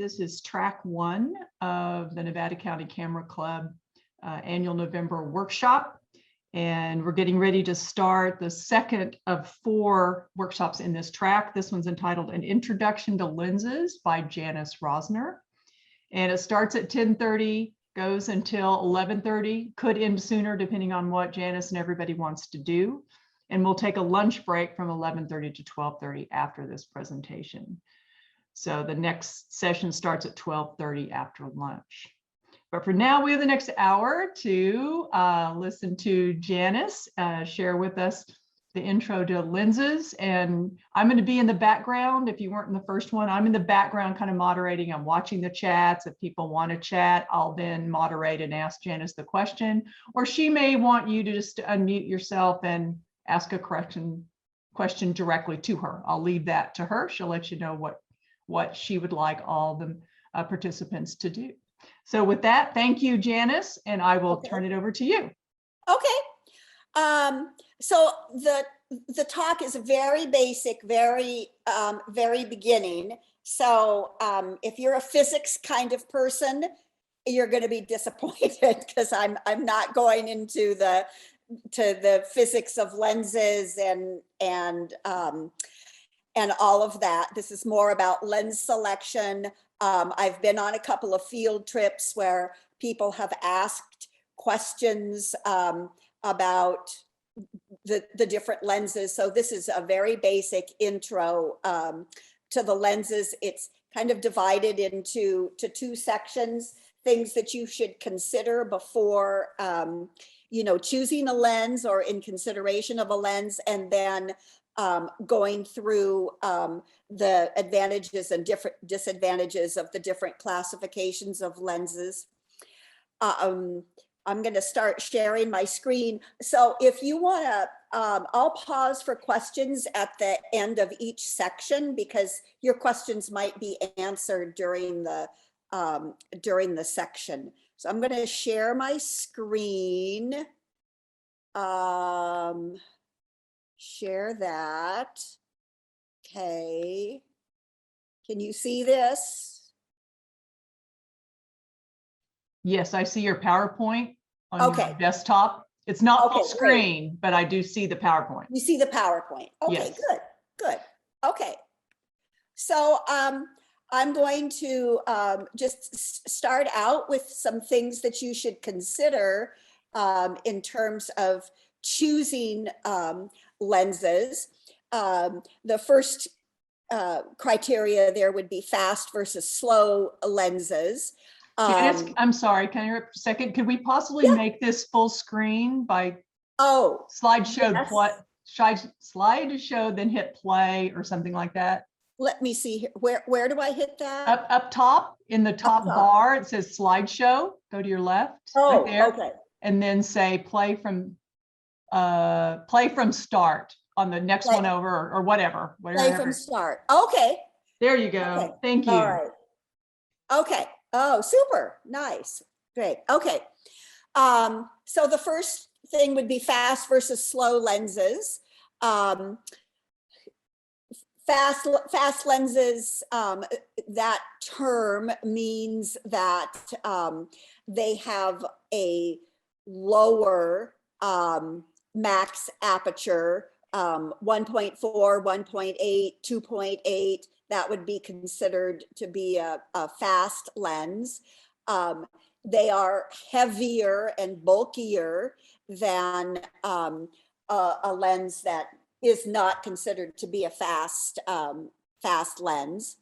This is track 1 of the Nevada County Camera Club annual November workshop. And we're getting ready to start the second of 4 workshops in this track. This one's entitled An Introduction to Lenses by Janice Rosner. And it starts at 10:30, goes until 11:30, could end sooner depending on what Janice and everybody wants to do. And we'll take a lunch break from 11:30 to 12:30 after this presentation. So the next session starts at 12:30 after lunch. But for now, we have the next hour to listen to Janice share with us the intro to lenses. And I'm going to be in the background. If you weren't in the first one, I'm in the background kind of moderating. I'm watching the chats. If people want to chat, I'll then moderate and ask Janice the question. Or she may want you to just unmute yourself and ask a question directly to her. I'll leave that to her. She'll let you know what she would like all the participants to do. So with that, thank you, Janice, and I will turn it over to you. Okay. So the talk is very basic, very beginning. So if you're a physics kind of person, you're going to be disappointed because I'm not going into the physics of lenses and all of that. This is more about lens selection. I've been on a couple of field trips where people have asked questions about the different lenses. So this is a very basic intro to the lenses. It's kind of divided into 2 sections, things that you should consider before choosing a lens or in consideration of a lens, and then going through the advantages and different disadvantages of the different classifications of lenses. I'm going to start sharing my screen. So if you want to, I'll pause for questions at the end of each section because your questions might be answered during the section. So I'm going to share my screen. Share that. Okay. Can you see this? Yes, I see your PowerPoint on your desktop. It's not full screen, great. But I do see the PowerPoint. You see the PowerPoint. Okay, yes. Good. Okay. So I'm going to just start out with some things that you should consider in terms of choosing lenses. The first criteria there would be fast versus slow lenses. Janice, I'm sorry, can I interrupt for a second? Could we possibly make this full screen by slideshow, yes. Slideshow, then hit play or something like that? Let me see here. Where do I hit that? Up top in the top bar, it says slideshow. Go to your left. Right there. Okay. And then say play from start on the next one over or whatever. Play from start. Okay. There you go. Okay. Thank you. All right. Okay. Oh, super. Nice. Great. Okay. So the first thing would be fast versus slow lenses. Fast lenses, that term means that they have a lower max aperture, 1.4, 1.8, 2.8, that would be considered to be a fast lens. They are heavier and bulkier than a lens that is not considered to be a fast lens.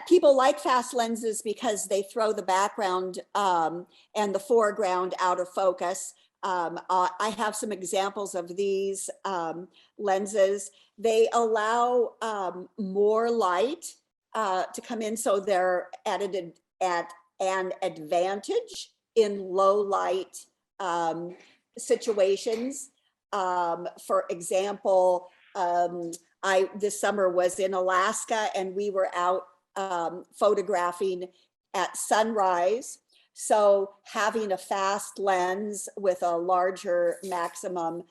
People like fast lenses because they throw the background and the foreground out of focus. I have some examples of these lenses. They allow more light to come in, so they're at an advantage in low light situations. For example, this summer was in Alaska and we were out photographing at sunrise. So having a fast lens with a larger maximum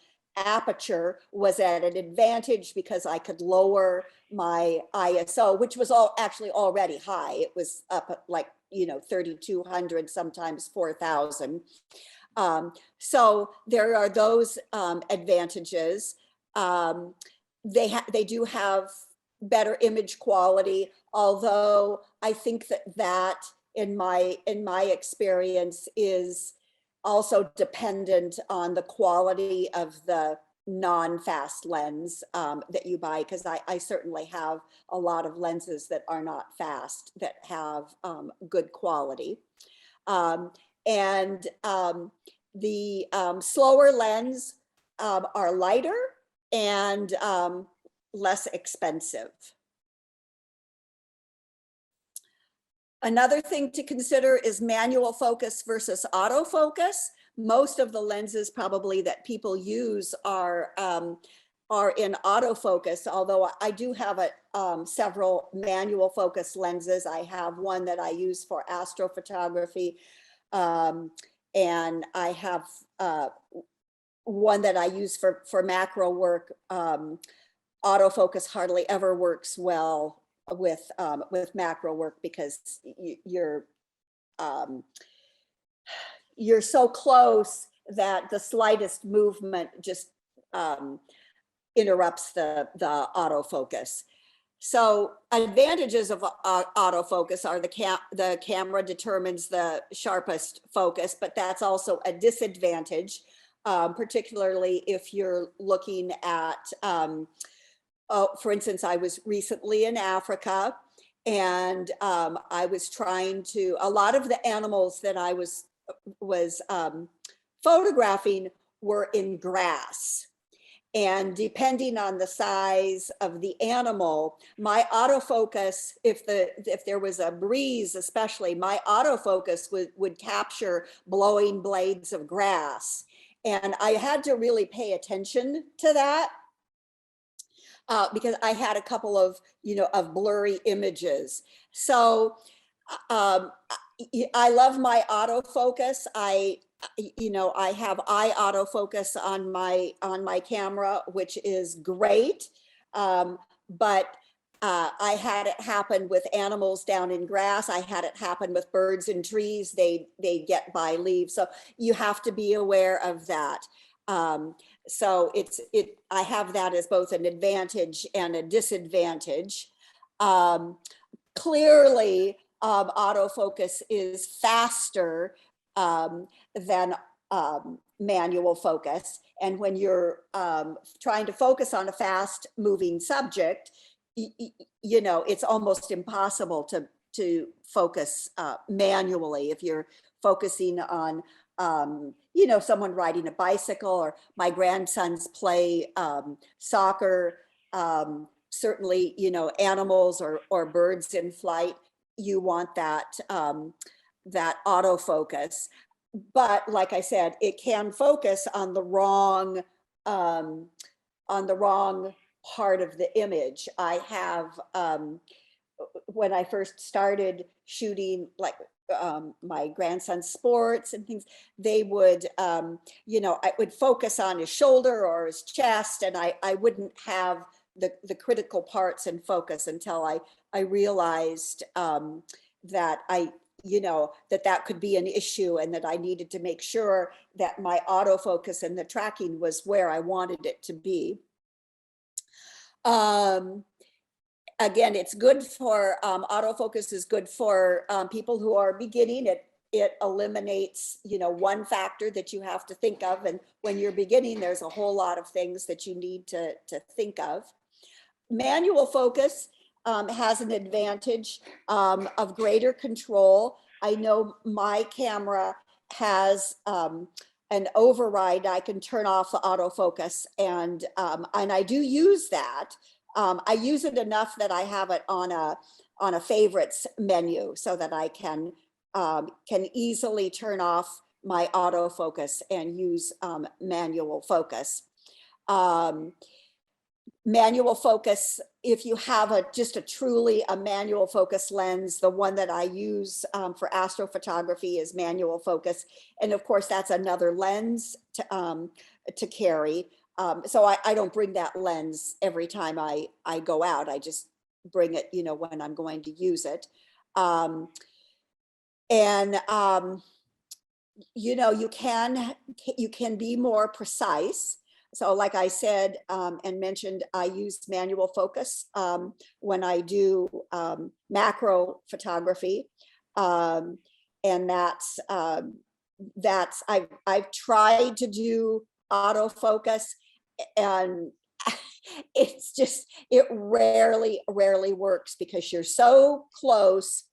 aperture was at an advantage because I could lower my ISO, which was actually already high. It was up at like, 3,200, sometimes 4,000. So there are those advantages. They do have better image quality, although I think that in my experience is also dependent on the quality of the non-fast lens that you buy, because I certainly have a lot of lenses that are not fast that have good quality. And the slower lens are lighter and less expensive. Another thing to consider is manual focus versus autofocus. Most of the lenses probably that people use are in autofocus, although I do have several manual focus lenses. I have one that I use for astrophotography, and I have one that I use for macro work. Autofocus hardly ever works well with macro work because you're so close that the slightest movement just interrupts the autofocus. So advantages of autofocus are the camera determines the sharpest focus, but that's also a disadvantage, particularly if you're looking at, for instance, I was recently in Africa, and I was trying to, a lot of the animals that I was photographing were in grass. And depending on the size of the animal, my autofocus, if there was a breeze especially, my autofocus would capture blowing blades of grass. And I had to really pay attention to that because I had a couple of, of blurry images. So I love my autofocus. I have eye autofocus on my camera, which is great. But I had it happen with animals down in grass. I had it happen with birds in trees. They get by leaves. So you have to be aware of that. So I have that as both an advantage and a disadvantage. Clearly, autofocus is faster than manual focus. And when you're trying to focus on a fast moving subject, it's almost impossible to focus manually if you're focusing on someone riding a bicycle, or my grandsons play soccer. Certainly, animals or birds in flight, you want that autofocus. But like I said, it can focus on the wrong part of the image. I have, when I first started shooting, like my grandson's sports and things, they would, I would focus on his shoulder or his chest, and I wouldn't have the critical parts in focus until I realized that that could be an issue, and that I needed to make sure that my autofocus and the tracking was where I wanted it to be. Again, it's good for, autofocus is good for people who are beginning. It eliminates, one factor that you have to think of. And when you're beginning, there's a whole lot of things that you need to think of. Manual focus has an advantage of greater control. I know my camera has an override. I can turn off the autofocus, and I do use that. I use it enough that I have it on a favorites menu, so that I can easily turn off my autofocus and use manual focus. Manual focus, if you have just a truly manual focus lens, the one that I use for astrophotography is manual focus. And of course, that's another lens to carry. So I don't bring that lens every time I go out. I just bring it, you know, when I'm going to use it. And you know, you can be more precise. So like I said and mentioned, I use manual focus when I do macro photography. And I've tried to do autofocus, and it's just, it rarely works because you're so close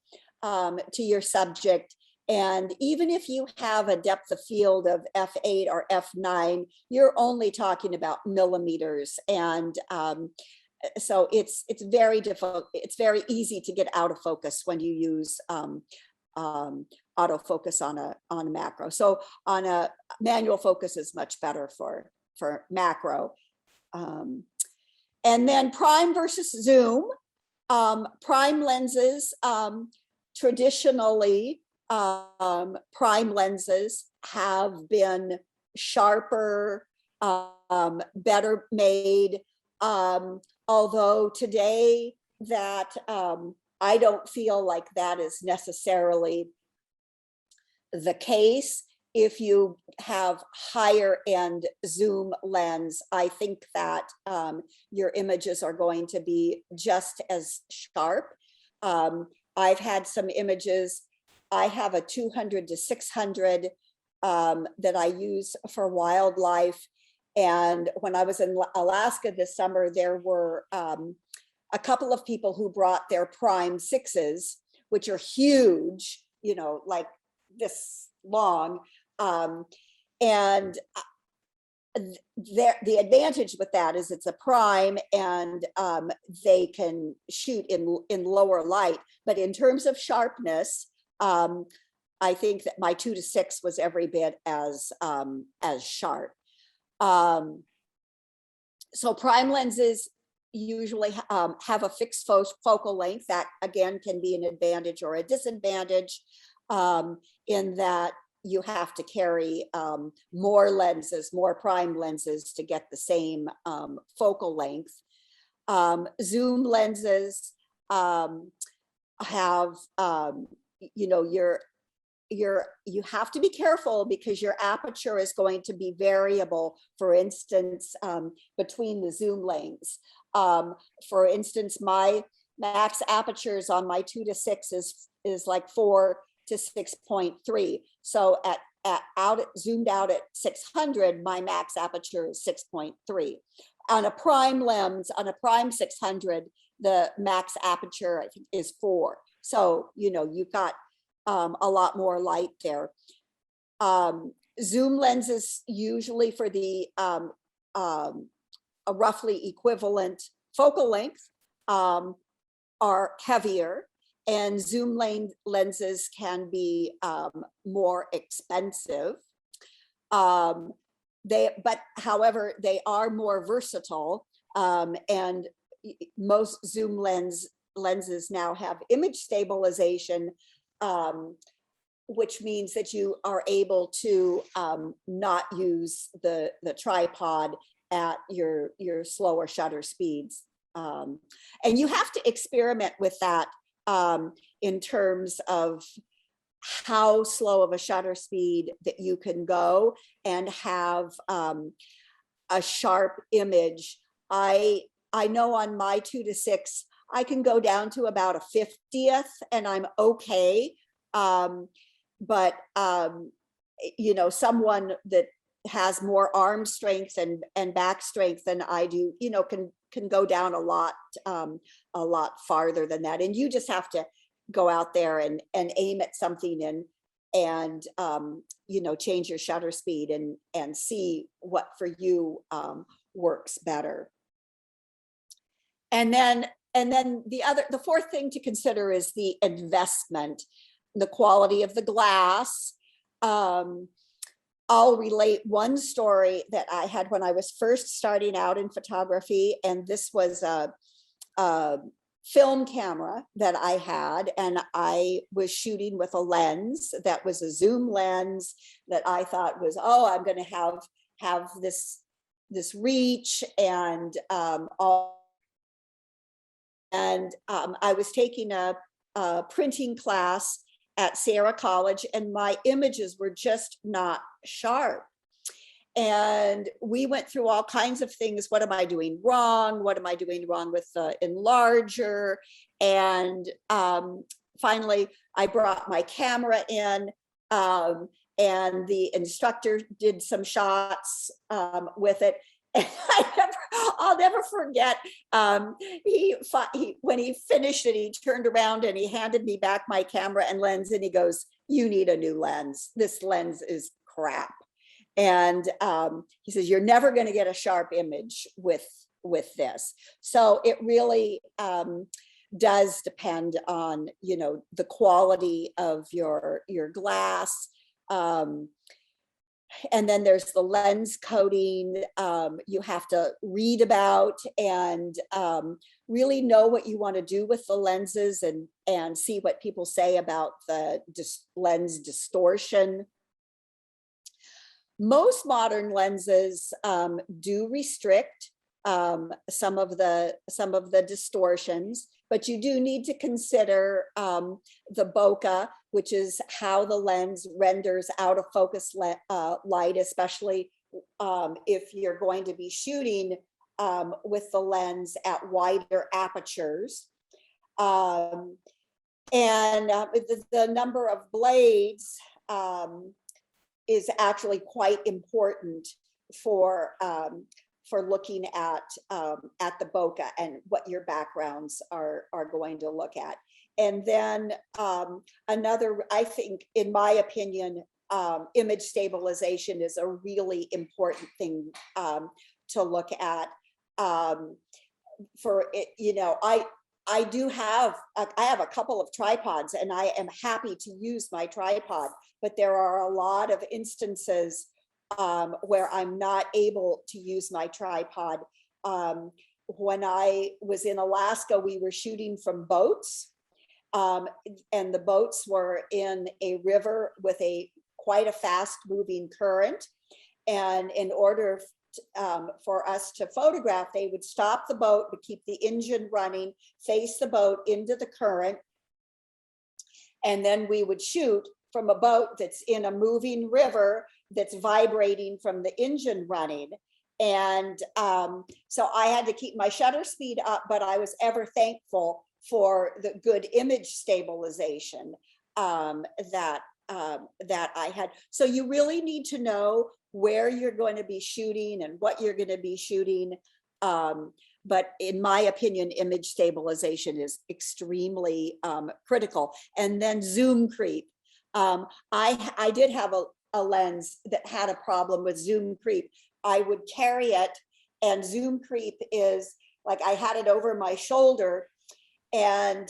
to your subject. And even if you have a depth of field of f8 or f9, you're only talking about millimeters. And so it's very difficult. It's very easy to get out of focus when you use autofocus on a macro. So on a manual focus is much better for macro. And then prime versus zoom. Prime lenses, traditionally, prime lenses have been sharper, better made. Although today that I don't feel like that is necessarily the case. If you have higher end zoom lens, I think that your images are going to be just as sharp. I've had some images. I have a 200 to 600 that I use for wildlife. And when I was in Alaska this summer, there were a couple of people who brought their prime 6s, which are huge, you know, like this long. And the advantage with that is it's a prime, and they can shoot in lower light. But in terms of sharpness, I think that my 2 to 6 was every bit as sharp. So prime lenses usually have a fixed focal length. That again can be an advantage or a disadvantage, in that you have to carry more lenses, more prime lenses to get the same focal length. Zoom lenses have, you know, you have to be careful because your aperture is going to be variable. For instance, between the zoom lengths. For instance, my max apertures on my 2 to 6 is like 4 to 6.3. So zoomed out at 600, my max aperture is 6.3. On a prime lens, on a prime 600, the max aperture I think is 4. So, you know, you've got a lot more light there. Zoom lenses usually for the a roughly equivalent focal length are heavier, and zoom lenses can be more expensive. But however, they are more versatile, and most zoom lenses now have image stabilization, which means that you are able to not use the tripod at your slower shutter speeds. And you have to experiment with that in terms of how slow of a shutter speed that you can go and have a sharp image. I know on my 2 to 6, I can go down to about a 50th and I'm okay. But you know, someone that has more arm strength and back strength than I do, you know, can go down a lot farther than that. And you just have to go out there and aim at something and you know, change your shutter speed and see what for you works better. And then the fourth thing to consider is the investment, the quality of the glass. I'll relate one story that I had when I was first starting out in photography, and this was a film camera that I had, and I was shooting with a lens that was a zoom lens that I thought was, oh, I'm going to have this this reach and all. And I was taking a printing class at Sarah College, and my images were just not sharp. And we went through all kinds of things. What am I doing wrong? What am I doing wrong with the enlarger? And finally, I brought my camera in, and the instructor did some shots with it. And I'll never forget, when he finished it, he turned around and he handed me back my camera and lens, and he goes, "You need a new lens. This lens is crap." And he says, "You're never going to get a sharp image with this." So it really does depend on, you know, the quality of your glass. And then there's the lens coating you have to read about, and really know what you want to do with the lenses, and see what people say about the lens distortion. Most modern lenses do restrict some of the distortions, but you do need to consider the bokeh, which is how the lens renders out of focus light, especially if you're going to be shooting with the lens at wider apertures. And the number of blades is actually quite important for looking at the bokeh and what your backgrounds are going to look at. And then another, I think, in my opinion, image stabilization is a really important thing to look at. For it, you know, I have a couple of tripods, and I am happy to use my tripod, but there are a lot of instances where I'm not able to use my tripod. When I was in Alaska, we were shooting from boats, and the boats were in a river with quite a fast moving current. And in order for us to photograph, they would stop the boat but keep the engine running, face the boat into the current, and then we would shoot from a boat that's in a moving river that's vibrating from the engine running. And so I had to keep my shutter speed up, but I was ever thankful for the good image stabilization that I had. So you really need to know where you're going to be shooting and what you're going to be shooting. But in my opinion, image stabilization is extremely critical. And then zoom creep. I did have a lens that had a problem with zoom creep. I would carry it, and zoom creep is like, I had it over my shoulder, and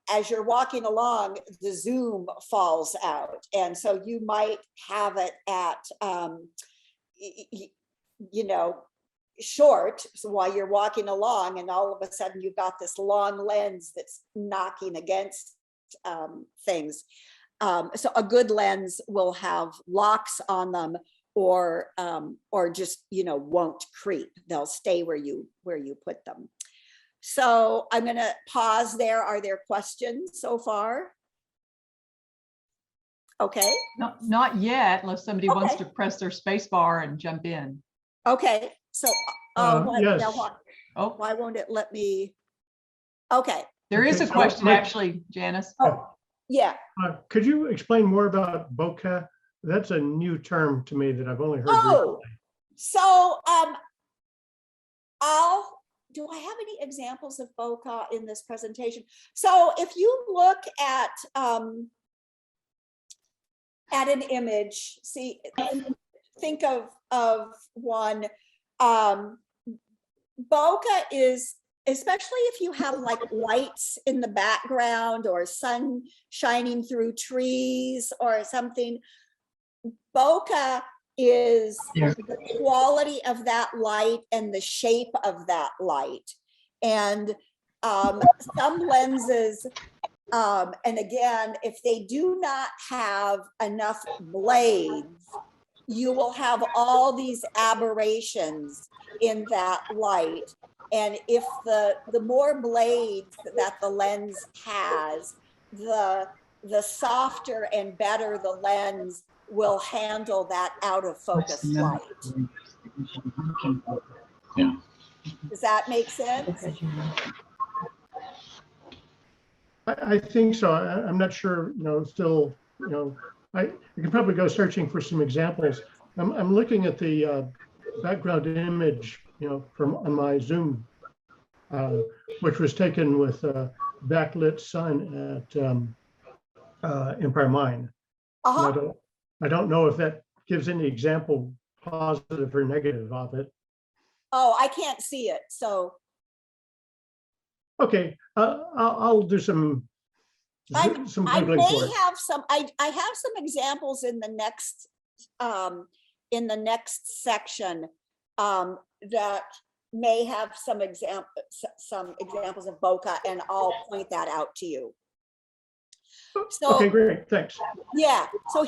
as you're walking along, the zoom falls out. And so you might have it at, you know, short, so while you're walking along, and all of a sudden you've got this long lens that's knocking against things. So a good lens will have locks on them, or just, you know, won't creep. They'll stay where you put them. So I'm going to pause there. Are there questions so far? Okay. Not yet, unless somebody wants to press their space bar and jump in. Okay. So yes. Why won't it let me? Okay. There is a question, actually, Janice. Oh, yeah. Could you explain more about bokeh? That's a new term to me that I've only heard recently. So do I have any examples of bokeh in this presentation? So if you look at an image, see, think of one. Bokeh is, especially if you have like lights in the background or sun shining through trees or something, bokeh is the quality of that light and the shape of that light. And some lenses, and again, if they do not have enough blades, you will have all these aberrations in that light. And if the more blades that the lens has, the softer and better the lens will handle that out of focus light. Yeah. Does that make sense? I think so. I'm not sure, still, I can probably go searching for some examples. I'm looking at the background image, from on my Zoom, which was taken with backlit sun at Empire Mine. And I don't know if that gives any example, positive or negative of it. Oh, I can't see it, so. Okay, I'll do some I Googling may for it. have some, I have some examples in the next section that may have some examples of bokeh, and I'll point that out to you. So, Okay, great, thanks. yeah, so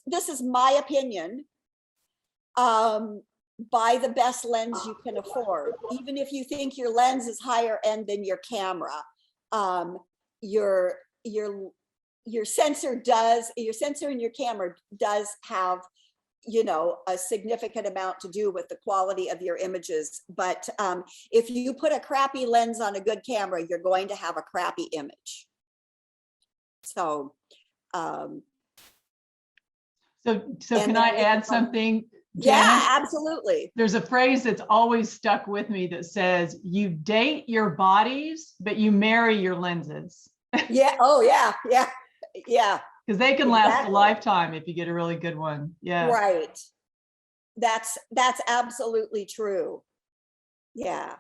this is my opinion. Buy the best lens you can afford. Even if you think your lens is higher end than your camera, your sensor in your camera does have, a significant amount to do with the quality of your images. But if you put a crappy lens on a good camera, you're going to have a crappy image. So, So can I add something? Yeah, Janice? absolutely. There's a phrase that's always stuck with me that says, you date your bodies, but you marry your lenses. Yeah. Oh, yeah. Yeah. Yeah. Because they can last a Exactly. lifetime if you get a really good one. Yeah. Right. That's absolutely true. Yeah.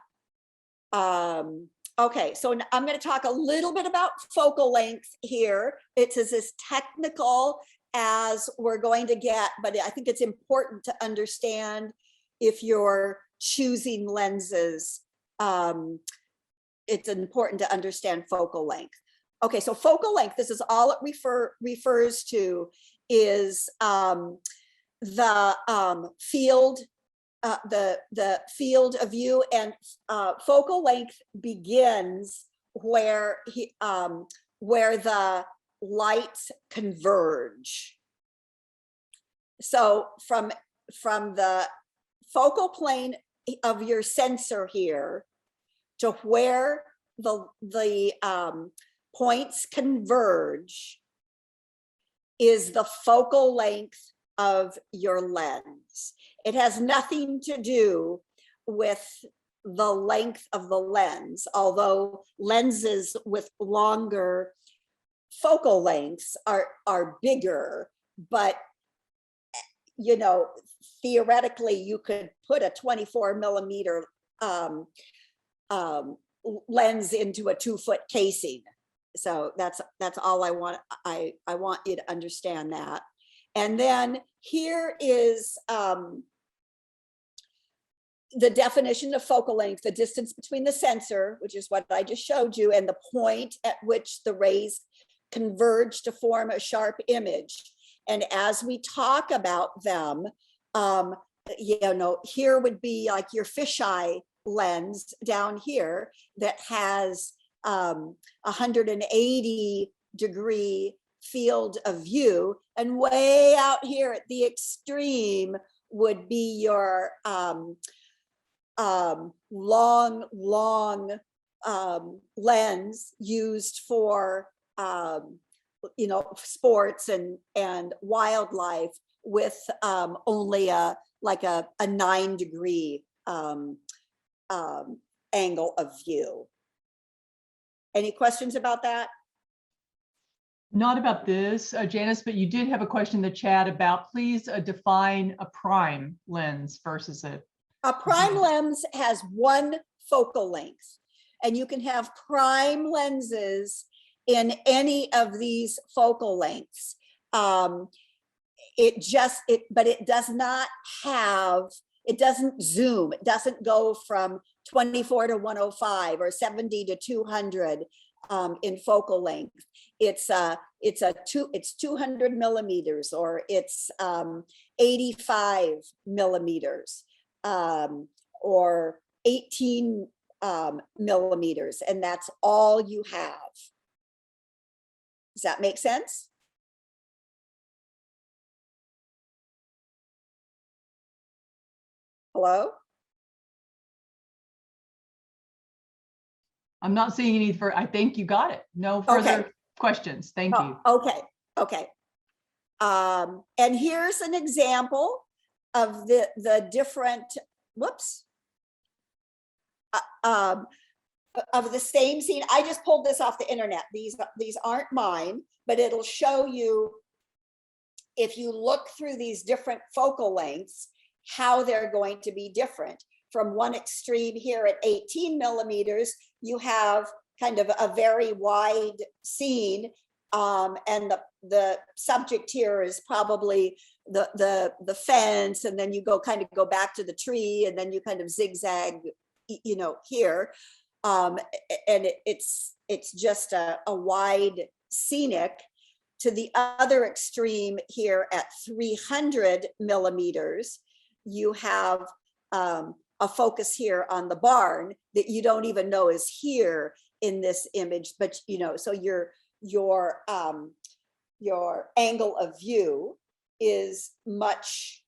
Okay, so I'm going to talk a little bit about focal length here. It's as technical as we're going to get, but I think it's important to understand if you're choosing lenses. It's important to understand focal length. Okay, so focal length, this is all it refers to is the field of view, and focal length begins where the lights converge. So from the focal plane of your sensor here to where the points converge is the focal length of your lens. It has nothing to do with the length of the lens, although lenses with longer focal lengths are bigger, but theoretically you could put a 24 millimeter lens into a 2-foot casing. So that's all I want. I want you to understand that. And then here is the definition of focal length: the distance between the sensor, which is what I just showed you, and the point at which the rays converge to form a sharp image. And as we talk about them, here would be like your fisheye lens down here that has 180-degree field of view, and way out here at the extreme would be your long lens used for sports and wildlife with only a 9-degree angle of view. Any questions about that? Not about this, Janice, but you did have a question in the chat about, please define a prime lens versus a prime lens has one focal length, and you can have prime lenses in any of these focal lengths. But it does not have, it doesn't zoom. It doesn't go from 24 to 105 or 70 to 200. in focal length. It's 200 millimeters, or it's 85 millimeters, or 18 millimeters, and that's all you have. Does that make sense? Hello? I'm not seeing any for, I think you got it. No further questions. Thank you. Okay. And here's an example of the different, whoops, of the same scene. I just pulled this off the internet. These aren't mine, but it'll show you, if you look through these different focal lengths, how they're going to be different. From one extreme here at 18 millimeters, you have kind of a very wide scene, and the subject here is probably the fence, and then you go back to the tree, and then you kind of zigzag, here, and it's just a wide scenic. To the other extreme here at 300 millimeters, you have a focus here on the barn that you don't even know is here in this image, but so your angle of view is much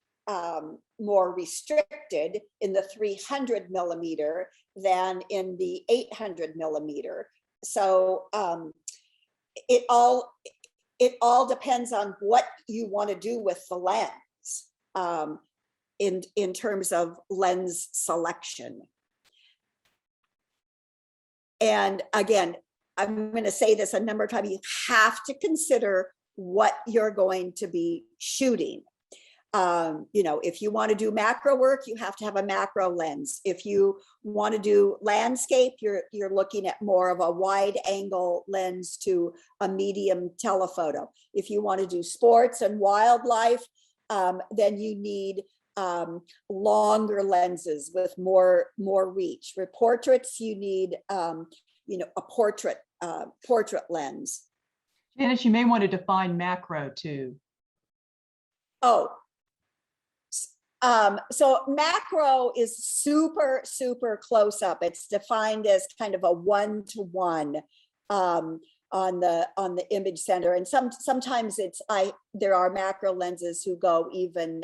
more restricted in the 300 millimeter than in the 800 millimeter. So it all depends on what you want to do with the lens, in terms of lens selection. And again, I'm going to say this a number of times, you have to consider what you're going to be shooting. If you want to do macro work, you have to have a macro lens. If you want to do landscape, you're looking at more of a wide angle lens to a medium telephoto. If you want to do sports and wildlife, then you need longer lenses with more reach. For portraits, you need a portrait lens. Janice, you may want to define macro too. So macro is super close up. It's defined as kind of a 1-to-1 on the image center, and sometimes there are macro lenses who go even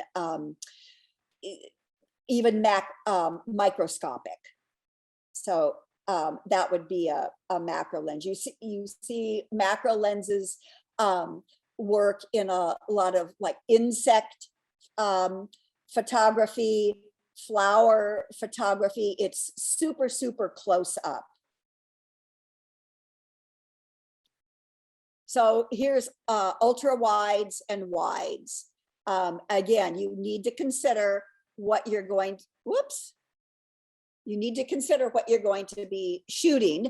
microscopic. So that would be a macro lens. You see macro lenses work in a lot of like insect photography, flower photography. It's super close up. So here's ultra wides and wides. Again, you need to consider what you're going to, you need to consider what you're going to be shooting.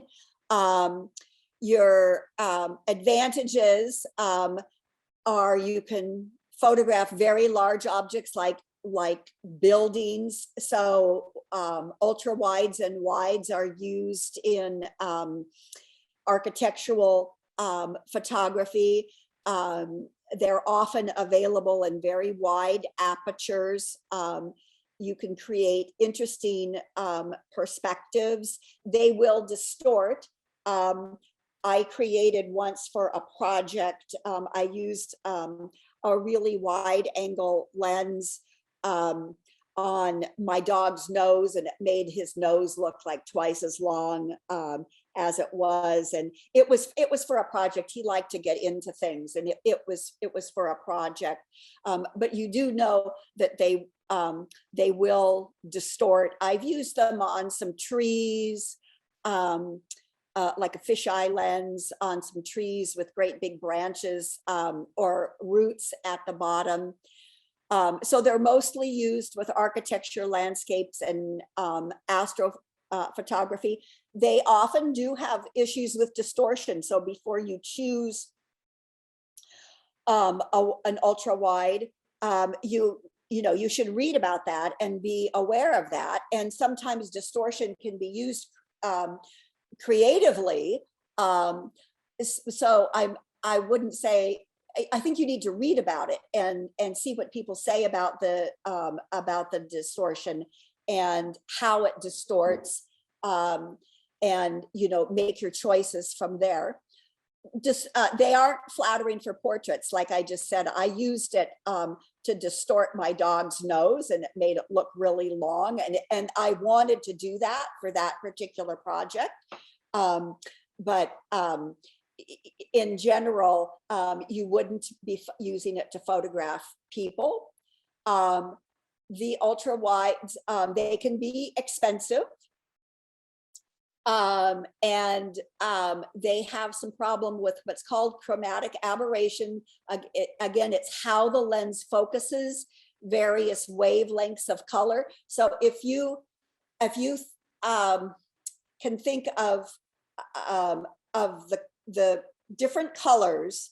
Your advantages are you can photograph very large objects like buildings. So ultra wides and wides are used in architectural photography. They're often available in very wide apertures. You can create interesting perspectives. They will distort. I created once for a project, I used a really wide angle lens on my dog's nose, and it made his nose look like twice as long as it was. And it was for a project. He liked to get into things, and it was for a project. But you do know that they will distort. I've used them on some trees, like a fisheye lens on some trees with great big branches or roots at the bottom. So they're mostly used with architecture, landscapes, and astrophotography. They often do have issues with distortion. So before you choose an ultra wide, you should read about that and be aware of that. And sometimes distortion can be used creatively So I wouldn't say, I think you need to read about it and see what people say about the distortion and how it distorts, and make your choices from there. Just they aren't flattering for portraits. Like I just said, I used it to distort my dog's nose, and it made it look really long, and I wanted to do that for that particular project. But in general, you wouldn't be using it to photograph people. The ultra wides, they can be expensive. And they have some problem with what's called chromatic aberration. Again, it's how the lens focuses various wavelengths of color. So if you can think of the different colors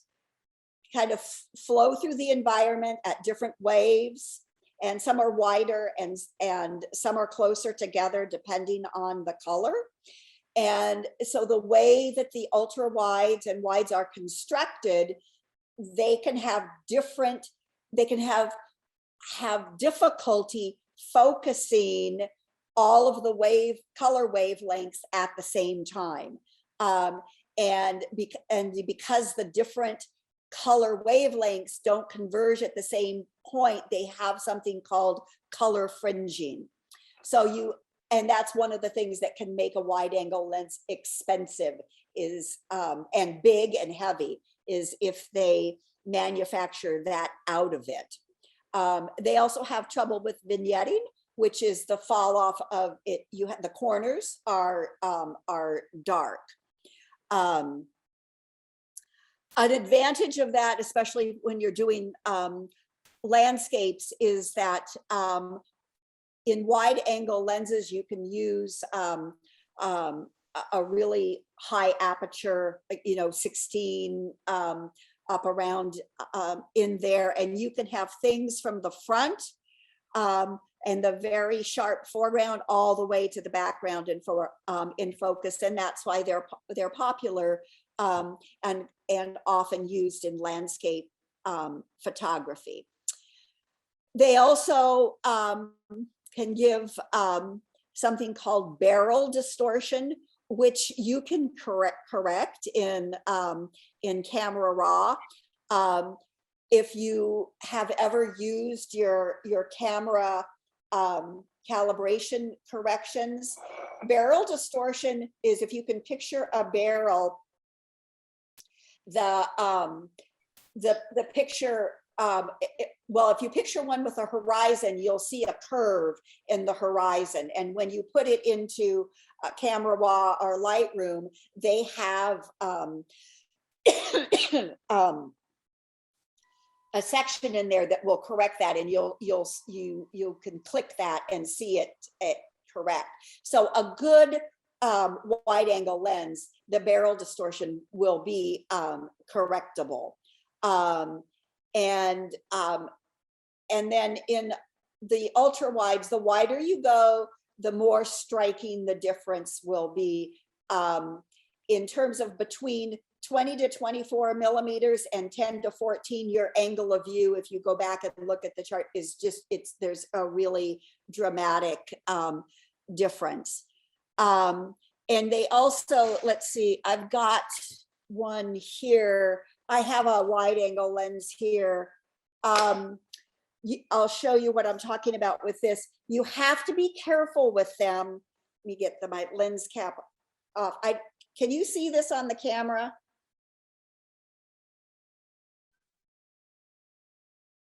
kind of flow through the environment at different waves, and some are wider and some are closer together depending on the color. And so the way that the ultra wides and wides are constructed, they can have difficulty focusing all of the color wavelengths at the same time. And because the different color wavelengths don't converge at the same point, they have something called color fringing. And that's one of the things that can make a wide angle lens expensive is, and big and heavy, is if they manufacture that out of it. They also have trouble with vignetting, which is the fall off of it. The corners are dark. An advantage of that, especially when you're doing landscapes, is that in wide angle lenses, you can use a really high aperture, 16 up around in there, and you can have things from the front and the very sharp foreground all the way to the background in focus, and that's why they're popular and often used in landscape photography. They also can give something called barrel distortion, which you can correct in Camera Raw. If you have ever used your camera calibration corrections, barrel distortion is, if you can picture a barrel, the picture, well, if you picture one with a horizon, you'll see a curve in the horizon. And when you put it into Camera Raw or Lightroom, they have a section in there that will correct that, and you can click that and see it correct. So a good wide angle lens, the barrel distortion will be correctable. And then in the ultra wides, the wider you go, the more striking the difference will be in terms of between 20 to 24 millimeters and 10 to 14. Your angle of view, if you go back and look at the chart, is just, there's a really dramatic difference. And they also, let's see, I've got one here. I have a wide angle lens here. I'll show you what I'm talking about with this. You have to be careful with them. Let me get my lens cap off. Can you see this on the camera?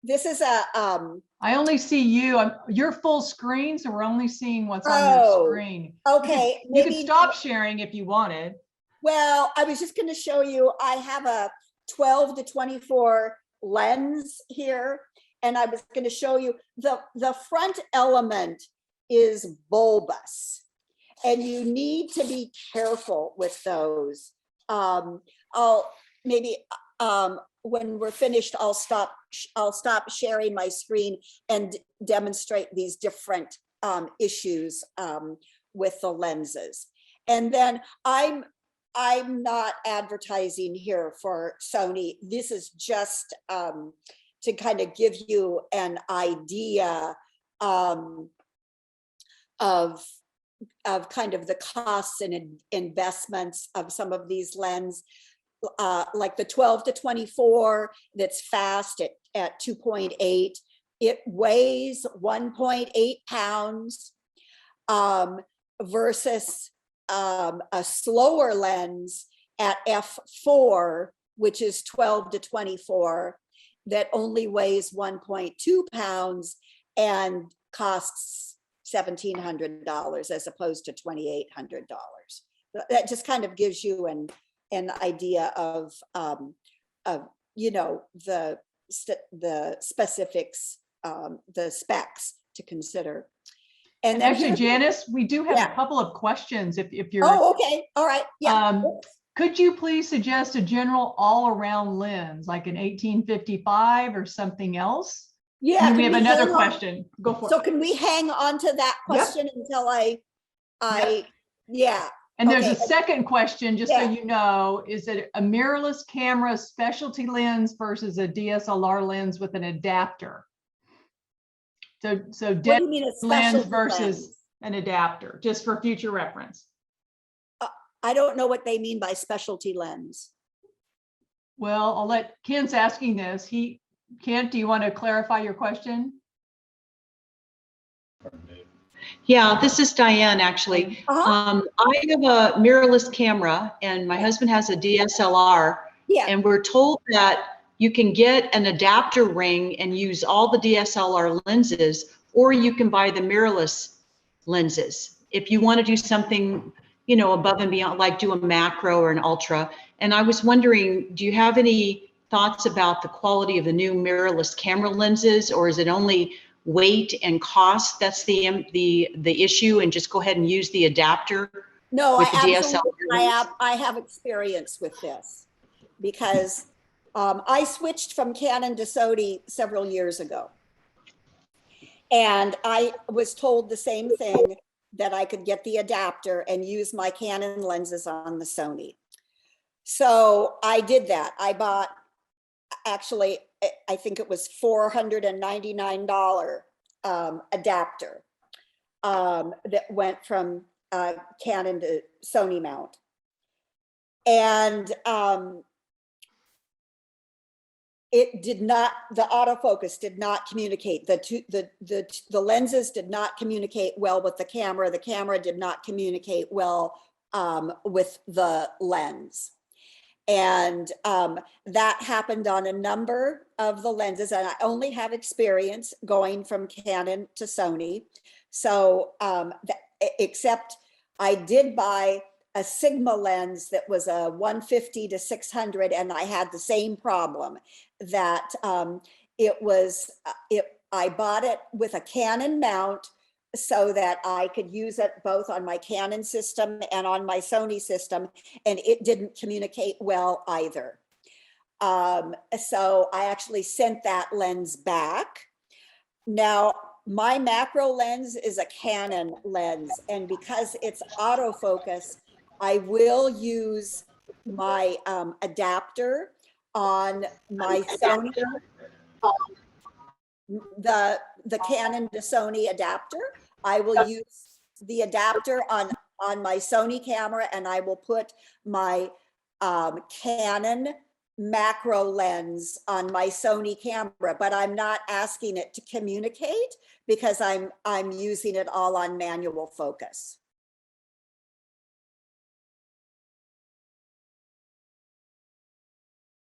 This is a I only see you. You're full screen, so we're only seeing what's on your screen. Okay. You can stop sharing if you wanted. Well, I was just going to show you, I have a 12 to 24 lens here, and I was going to show you the front element is bulbous, and you need to be careful with those. I'll maybe when we're finished, I'll stop sharing my screen and demonstrate these different issues with the lenses. And then I'm not advertising here for Sony. This is just to kind of give you an idea of kind of the costs and investments of some of these lenses, like the 12 to 24 that's fast at 2.8. It weighs 1.8 pounds versus a slower lens at f4, which is 12 to 24, that only weighs 1.2 pounds and costs $1,700 as opposed to $2,800. That just kind of gives you an idea of you know, the specifics, the specs to consider. And then actually, Janice, we do have Yeah. a couple of questions if you're. Oh, okay. All right. Yeah. Could you please suggest a general all-around lens, like an 1855 or something else? Yeah. And then we can have another hang on- question. Go for So it. can we hang on to that question until yeah. And there's okay. a second question, just so Yeah. you know, is it a mirrorless camera specialty lens versus a DSLR lens with an adapter? So What dead do you mean a lens specialty versus lens? an adapter, just for future reference. I don't know what they mean by specialty lens. Well, I'll let Kent's asking this. Kent, do you want to clarify your question? Yeah, this is Diane, actually. Uh-huh. I have a mirrorless camera and my husband has a DSLR. Yeah. And we're told that you can get an adapter ring and use all the DSLR lenses, or you can buy the mirrorless lenses if you want to do something, you know, above and beyond, like do a macro or an ultra. And I was wondering, do you have any thoughts about the quality of the new mirrorless camera lenses, or is it only weight and cost that's the issue, and just go ahead and use the adapter? No, with I the absolutely, DSLR I have experience with this because I switched from Canon to Sony several years ago. And I was told the same thing, that I could get the adapter and use my Canon lenses on the Sony. So I did that. I bought, actually, I think it was $499 adapter that went from Canon to Sony mount. And it did not, the autofocus did not communicate. The lenses did not communicate well with the camera. The camera did not communicate well with the lens. And that happened on a number of the lenses, and I only have experience going from Canon to Sony. So except I did buy a Sigma lens that was a 150 to 600, and I had the same problem, that I bought it with a Canon mount so that I could use it both on my Canon system and on my Sony system, and it didn't communicate well either. So I actually sent that lens back. Now, my macro lens is a Canon lens, and because it's autofocus, I will use my adapter on my Sony, the Canon to Sony adapter. I will use the adapter on my Sony camera, and I will put my Canon macro lens on my Sony camera, but I'm not asking it to communicate because I'm using it all on manual focus.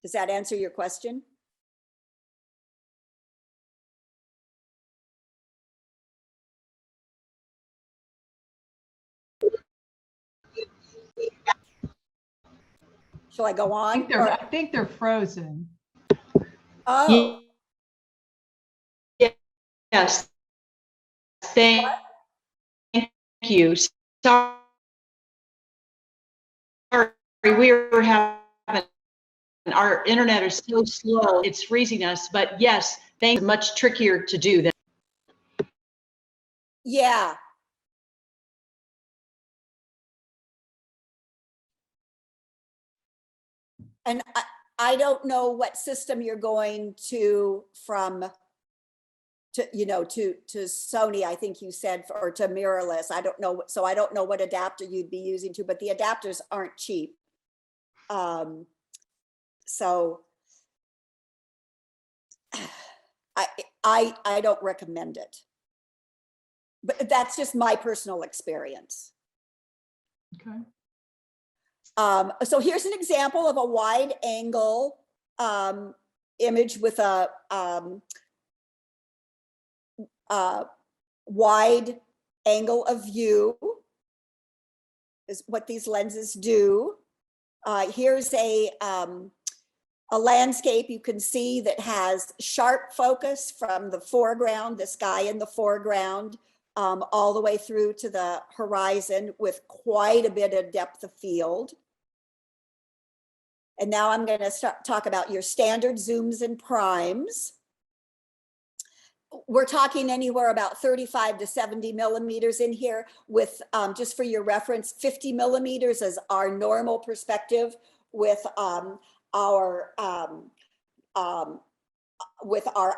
Does that answer your question? Shall I go on? I think they're frozen. Oh. Yes. Thank you. Sorry, we were having, our internet is so slow, it's freezing us, but yes, thanks. Much trickier to do than. Yeah. And I don't know what system you're going to to Sony, I think you said, or to mirrorless. I don't know. So I don't know what adapter you'd be using to, but the adapters aren't cheap. So I don't recommend it. But that's just my personal experience. Okay. So here's an example of a wide angle image with a wide angle of view is what these lenses do. Here's a landscape you can see that has sharp focus from the foreground, this guy in the foreground, all the way through to the horizon with quite a bit of depth of field. And now I'm going to talk about your standard zooms and primes. We're talking anywhere about 35 to 70 millimeters in here with, just for your reference, 50 millimeters as our normal perspective with our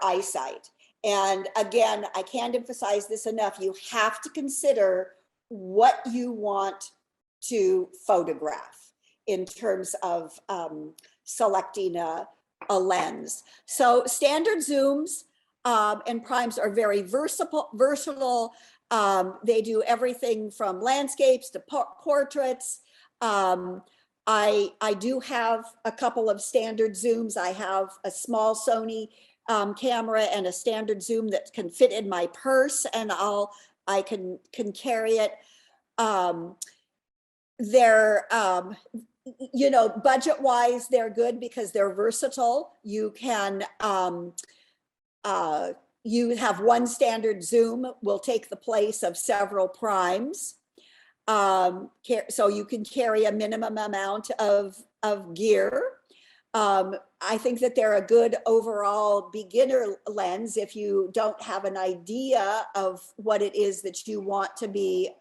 eyesight. And again, I can't emphasize this enough. You have to consider what you want to photograph in terms of selecting a lens. So standard zooms and primes are very versatile. They do everything from landscapes to portraits. I do have a couple of standard zooms. I have a small Sony camera and a standard zoom that can fit in my purse, and I can carry it. They're budget wise, they're good because they're versatile. You can you have one standard zoom will take the place of several primes. So you can carry a minimum amount of gear. I think that they're a good overall beginner lens if you don't have an idea of what it is that you want to be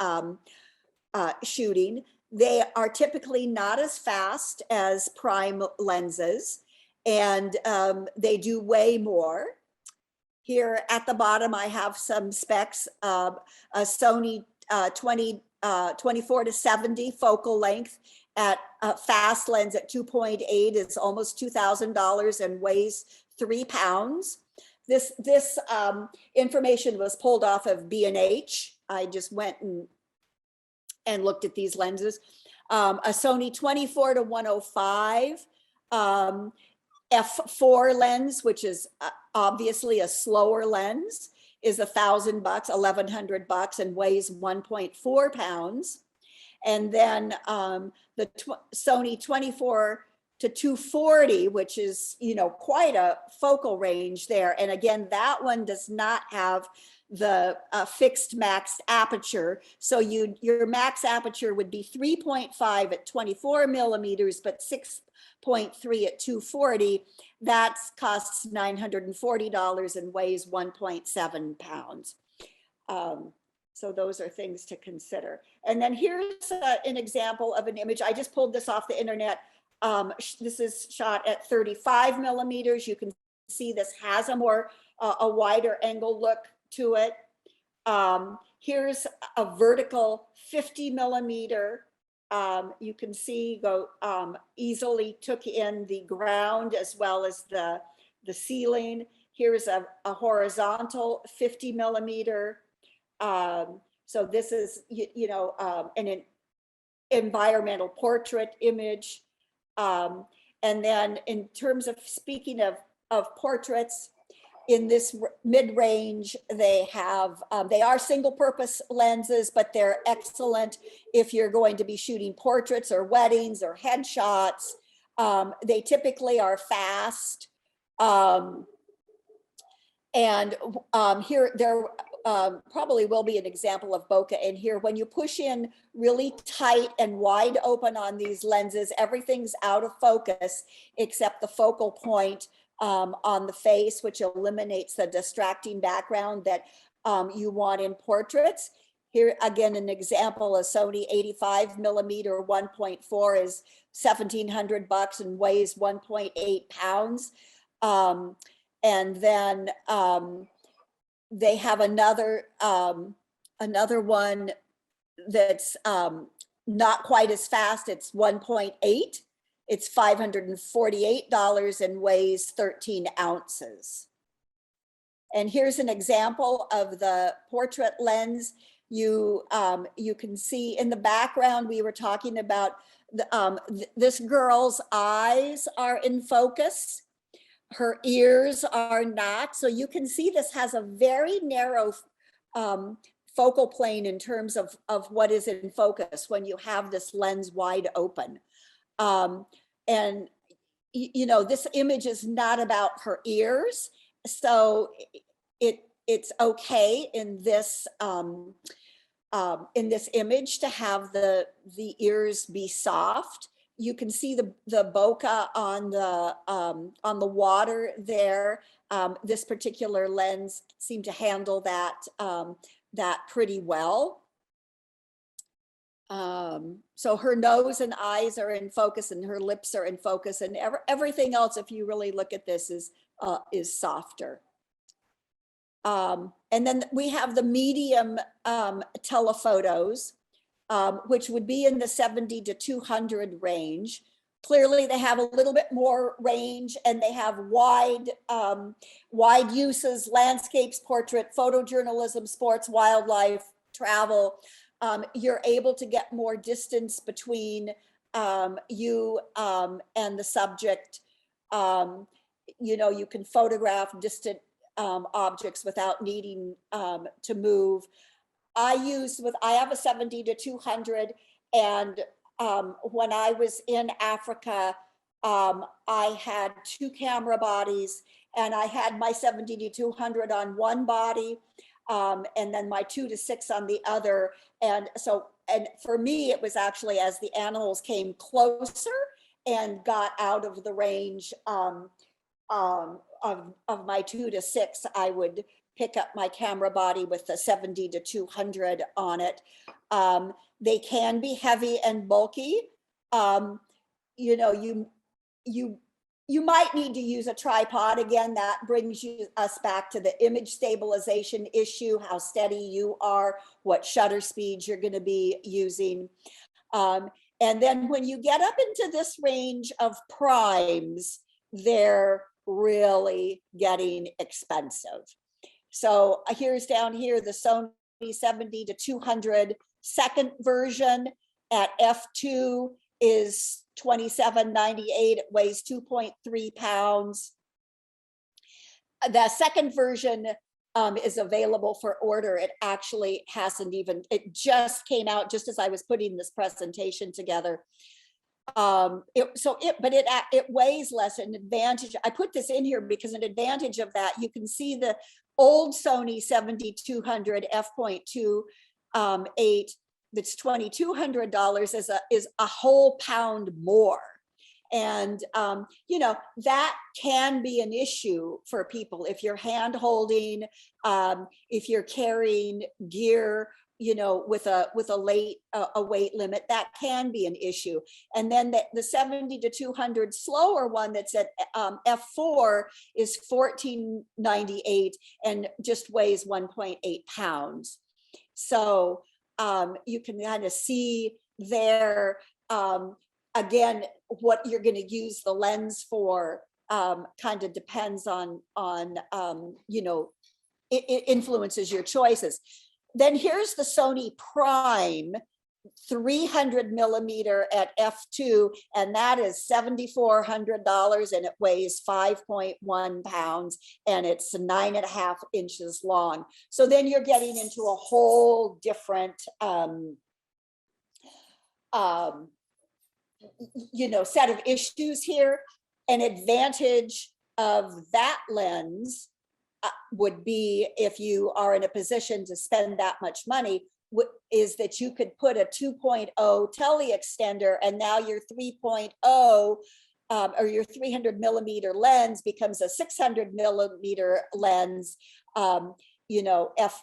shooting. They are typically not as fast as prime lenses, and they do way more. Here at the bottom, I have some specs. A Sony 24 to 70 focal length at a fast lens at 2.8 is almost $2,000 and weighs 3 pounds. This information was pulled off of B&H. I just went and looked at these lenses. A Sony 24 to 105 f4 lens, which is obviously a slower lens, is $1,000, $1,100, and weighs 1.4 pounds. And then the Sony 24 to 240, which is, quite a focal range there. And again, that one does not have the fixed max aperture. So your max aperture would be 3.5 at 24 millimeters, but 6.3 at 240. That costs $940 and weighs 1.7 pounds. So those are things to consider. And then here's an example of an image. I just pulled this off the internet. This is shot at 35 millimeters. You can see this has a wider angle look to it. Here's a vertical 50 millimeter. You can see easily took in the ground as well as the ceiling. Here's a horizontal 50 millimeter. So this is, an environmental portrait image. And then in terms of speaking of portraits, in this mid-range, they are single purpose lenses, but they're excellent if you're going to be shooting portraits or weddings or headshots. They typically are fast. And here, there probably will be an example of bokeh in here. When you push in really tight and wide open on these lenses, everything's out of focus except the focal point on the face, which eliminates the distracting background that you want in portraits. Here again, an example, a Sony 85 millimeter 1.4 is $1,700 and weighs 1.8 pounds. And then they have another one that's not quite as fast. It's 1.8. It's $548 and weighs 13 ounces. And here's an example of the portrait lens. You can see in the background, we were talking about this girl's eyes are in focus. Her ears are not. So you can see this has a very narrow focal plane in terms of what is in focus when you have this lens wide open. And you know, this image is not about her ears. So it's okay in this image to have the ears be soft. You can see the bokeh on the water there. This particular lens seemed to handle that pretty well. So her nose and eyes are in focus, and her lips are in focus, and everything else, if you really look at this, is softer. And then we have the medium telephotos, which would be in the 70 to 200 range. Clearly, they have a little bit more range, and they have wide uses: landscapes, portrait, photojournalism, sports, wildlife, travel. You're able to get more distance between you and the subject. You know, you can photograph distant objects without needing to move. I have a 70 to 200, and when I was in Africa, I had 2 camera bodies, and I had my 70 to 200 on one body, and then my 2 to 6 on the other. And so, and for me, it was actually as the animals came closer and got out of the range of my 2 to 6, I would pick up my camera body with the 70 to 200 on it. They can be heavy and bulky. You know, you might need to use a tripod. Again, that brings us back to the image stabilization issue, how steady you are, what shutter speeds you're going to be using. And then when you get up into this range of primes, they're really getting expensive. So here's down here, the Sony 70 to 200 second version at f2 is $27.98. It weighs 2.3 pounds. The second version is available for order. It actually hasn't even, it just came out just as I was putting this presentation together. It weighs less. An advantage, I put this in here because an advantage of that, you can see the old Sony 7200 f.2.8 that's $2,200 is a whole pound more. And you know, that can be an issue for people if you're hand holding, if you're carrying gear, you know, with a weight limit, that can be an issue. And then the 70 to 200 slower one that's at f4 is $14.98 and just weighs 1.8 pounds. So you can kind of see there, again, what you're going to use the lens for kind of depends on you know, it influences your choices. Then here's the Sony Prime 300 millimeter at f2, and that is $7,400, and it weighs 5.1 pounds, and it's 9.5 inches long. So then you're getting into a whole different you know, set of issues here. An advantage of that lens would be, if you are in a position to spend that much money, is that you could put a 2.0 tele extender, and now your 3.0 or your 300 millimeter lens becomes a 600 millimeter lens, you know, at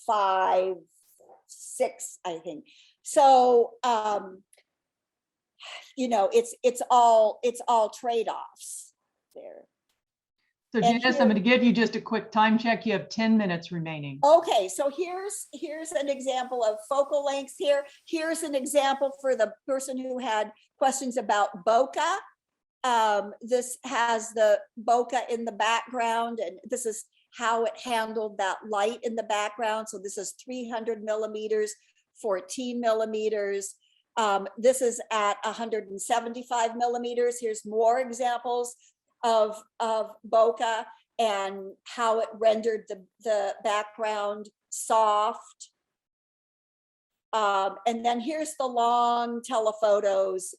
5, 6, I think. So, you know, it's all trade-offs there. So And Janice, I'm going to give you just a quick time check. You have 10 minutes remaining. Okay, so here's an example of focal lengths here. Here's an example for the person who had questions about bokeh. This has the bokeh in the background, and this is how it handled that light in the background. So this is 300 millimeters, 14 millimeters. This is at 175 millimeters. Here's more examples of bokeh and how it rendered the background soft. And then here's the long telephotos,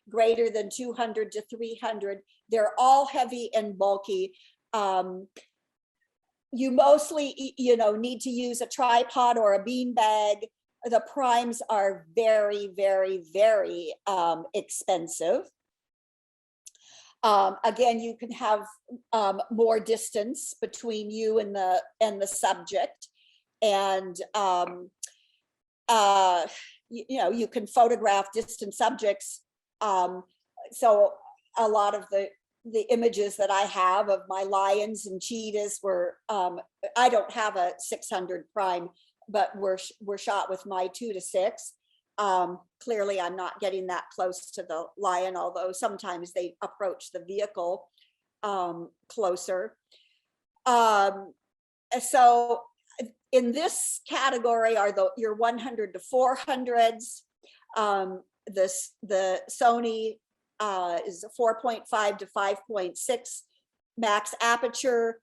greater than 200 to 300. They're all heavy and bulky. You mostly, you know, need to use a tripod or a bean bag. The primes are very, very, very expensive. Again, you can have more distance between you and the subject, and you know, you can photograph distant subjects. So a lot of the images that I have of my lions and cheetahs were, I don't have a 600 prime, but were shot with my 2 to 6. Clearly I'm not getting that close to the lion, although sometimes they approach the vehicle closer. So in this category are your 100 to 400s. The Sony is a 4.5 to 5.6 max aperture,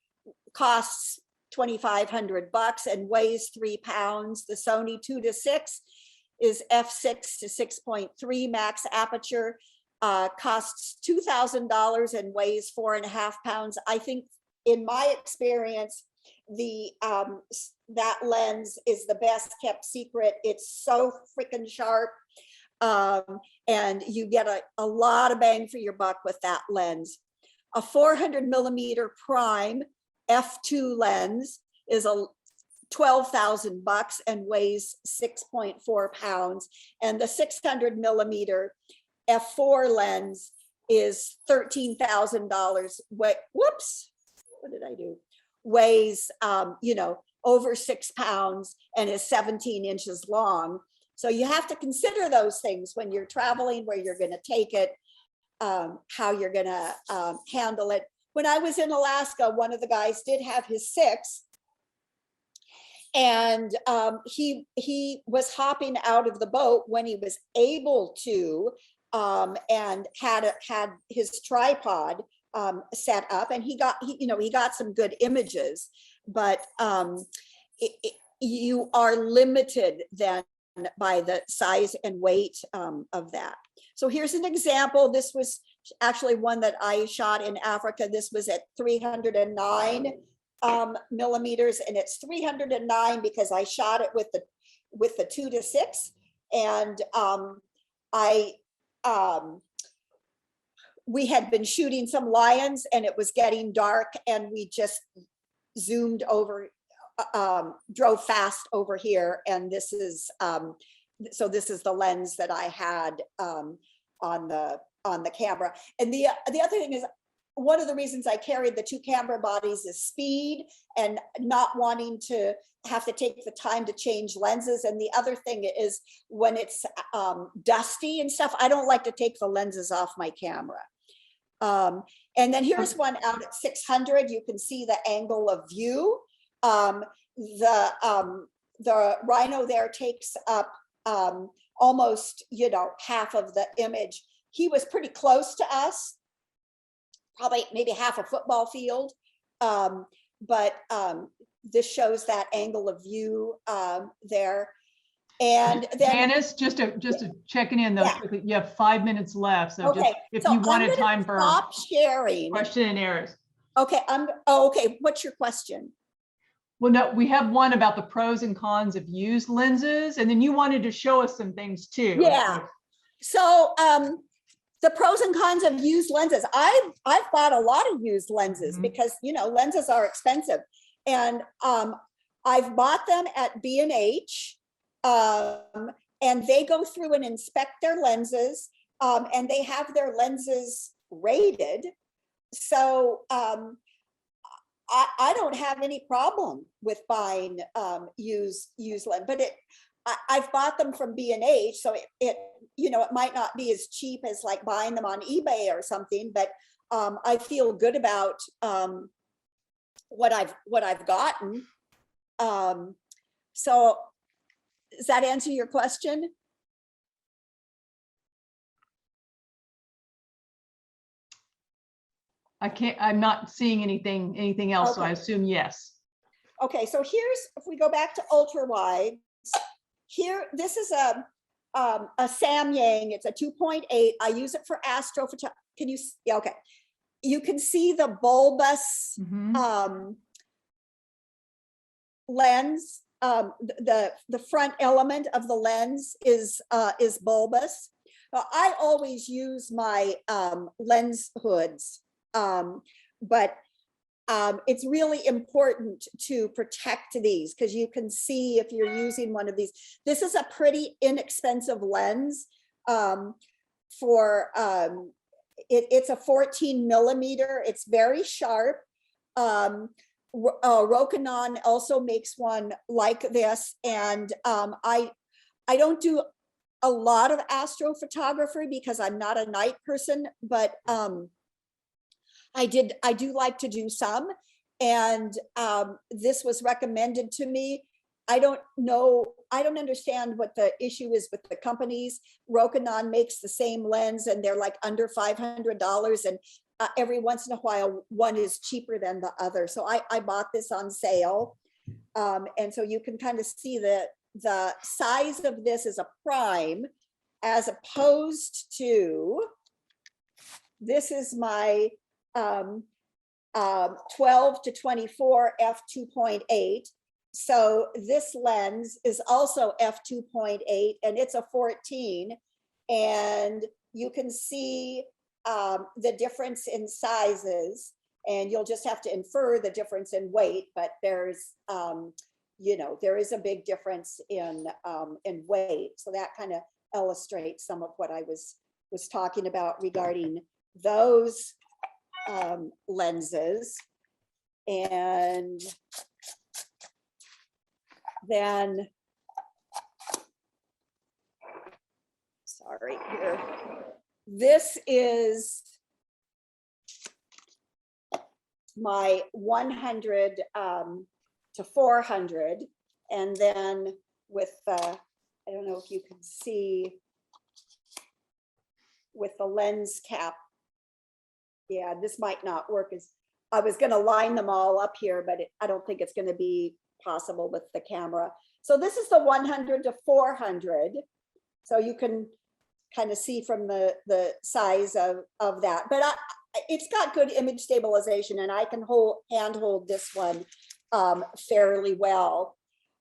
costs $2,500 and weighs 3 pounds. The Sony 2 to 6 is f6 to 6.3 max aperture, costs $2,000 and weighs 4.5 pounds. I think in my experience, that lens is the best kept secret. It's so freaking sharp. And you get a lot of bang for your buck with that lens. A 400 millimeter prime f2 lens is a $12,000 and weighs 6.4 pounds. And the 600 millimeter f4 lens is $13,000. Whoops, what did I do? Weighs, you know, over 6 pounds and is 17 inches long. So you have to consider those things when you're traveling, where you're going to take it, how you're going to handle it. When I was in Alaska, one of the guys did have his 6, and he was hopping out of the boat when he was able to, and had his tripod set up, and he got some good images, but you are limited then by the size and weight of that. So here's an example. This was actually one that I shot in Africa. This was at 309 millimeters, and it's 309 because I shot it with the 2 to 6, and we had been shooting some lions, and it was getting dark, and we just zoomed over, drove fast over here, and this is so this is the lens that I had on the camera. And the other thing is, one of the reasons I carried the 2 camera bodies is speed and not wanting to have to take the time to change lenses. And the other thing is, when it's dusty and stuff, I don't like to take the lenses off my camera. And then here's one out at 600. You can see the angle of view. The rhino there takes up almost, you know, half of the image. He was pretty close to us, probably maybe half a football field. But this shows that angle of view there. And then Janice, just to checking in though, Yeah. quickly, you have 5 minutes left. So Okay, just if so you I'm wanted gonna time for stop sharing. question and errors. Okay, okay. What's your question? Well, no, we have one about the pros and cons of used lenses, and then you wanted to show us some things too. Yeah. So the pros and cons of used lenses. I've bought a lot of used lenses Mhm. because, you know, lenses are expensive, and I've bought them at B&H, and they go through and inspect their lenses, and they have their lenses rated. So I don't have any problem with buying used lens, but I've bought them from B&H, so it might not be as cheap as like buying them on eBay or something, but I feel good about what I've gotten. So does that answer your question? I'm not seeing anything else, so I Okay. assume yes. Okay, so if we go back to ultra wide, here, this is a Samyang, it's a 2.8. I use it for astrophotography. Can you, yeah, okay. You can see the bulbous lens. The front element of the lens is bulbous. I always use my lens hoods, but it's really important to protect these, because you can see if you're using one of these. This is a pretty inexpensive lens. It's a 14 millimeter. It's very sharp. Rokinon also makes one like this, and I don't do a lot of astrophotography because I'm not a night person, but I do like to do some, and this was recommended to me. I don't understand what the issue is with the companies. Rokinon makes the same lens and they're like under $500, and every once in a while one is cheaper than the other. So I bought this on sale, and so you can kind of see the size of this is a prime, as opposed to, this is my 12 to 24 f2.8. So this lens is also f2.8, and it's a 14, and you can see the difference in sizes, and you'll just have to infer the difference in weight, but there's there is a big difference in weight. So that kind of illustrates some of what I was talking about regarding those lenses. And then, sorry here, this is my 100 to 400, and then with I don't know if you can see with the lens cap. Yeah, this might not work. As I was going to line them all up here, but I don't think it's going to be possible with the camera. So this is the 100 to 400. So you can kind of see from the size of that, but it's got good image stabilization, and I can handhold this one fairly well.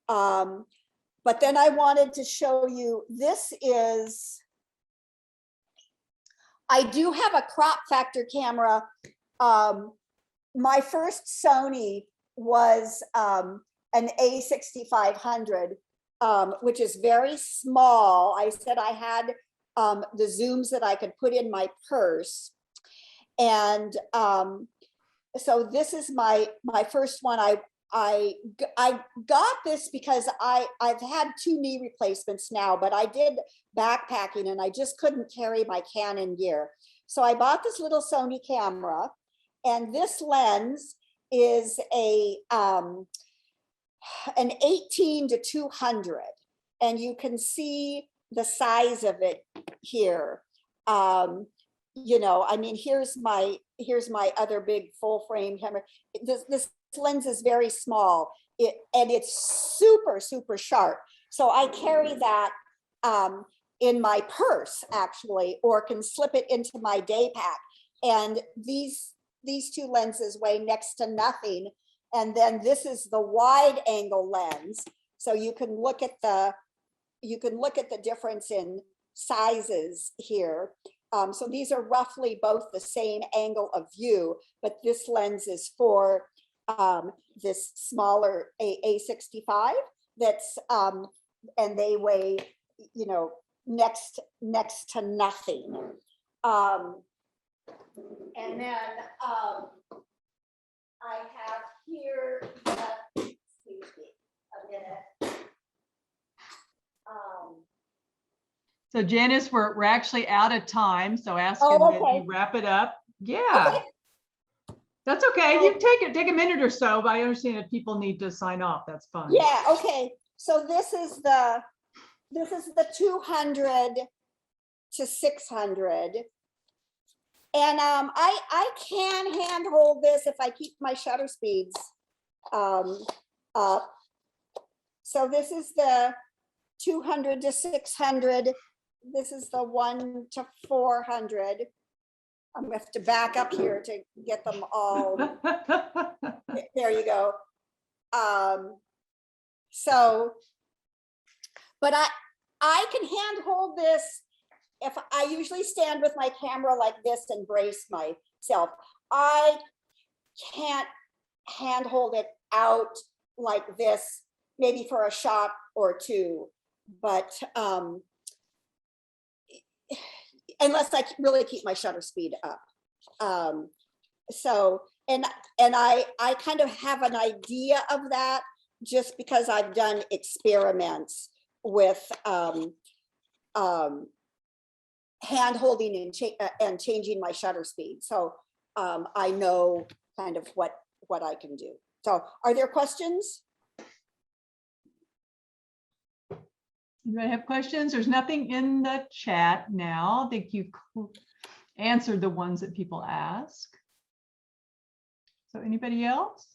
But then I wanted to show you, this is, I do have a crop factor camera. My first Sony was an A6500, which is very small. I said I had the zooms that I could put in my purse. And so this is my first one. I got this because I've had 2 knee replacements now, but I did backpacking and I just couldn't carry my Canon gear. So I bought this little Sony camera, and this lens is an 18 to 200, and you can see the size of it here. I mean, here's my other big full frame camera. This lens is very small, and it's super, super sharp. So I carry that in my purse, actually, or can slip it into my day pack. And these 2 lenses weigh next to nothing. And then this is the wide angle lens. So you can look at the difference in sizes here. So these are roughly both the same angle of view, but this lens is for this smaller A65 that's, and they weigh, you know, next to nothing. And then I have here, excuse me a minute. So Janice, we're actually out of time, so ask Oh, him that okay. you wrap it up. Yeah. Okay. That's okay. You take a minute or so, but I understand if people need to sign off, that's fine. Yeah, okay. So this is the 200 to 600. And I can handhold this if I keep my shutter speeds up. So this is the 200 to 600. This is the 1 to 400. I'm gonna have to back up here to get them all. There you go. So, but I can handhold this. If I usually stand with my camera like this and brace myself, I can't handhold it out like this, maybe for a shot or two, but unless I really keep my shutter speed up. So, and I kind of have an idea of that just because I've done experiments with hand holding and changing my shutter speed. So I know kind of what I can do. So are there questions? Anybody have questions? There's nothing in the chat now. I think you answered the ones that people ask. So anybody else?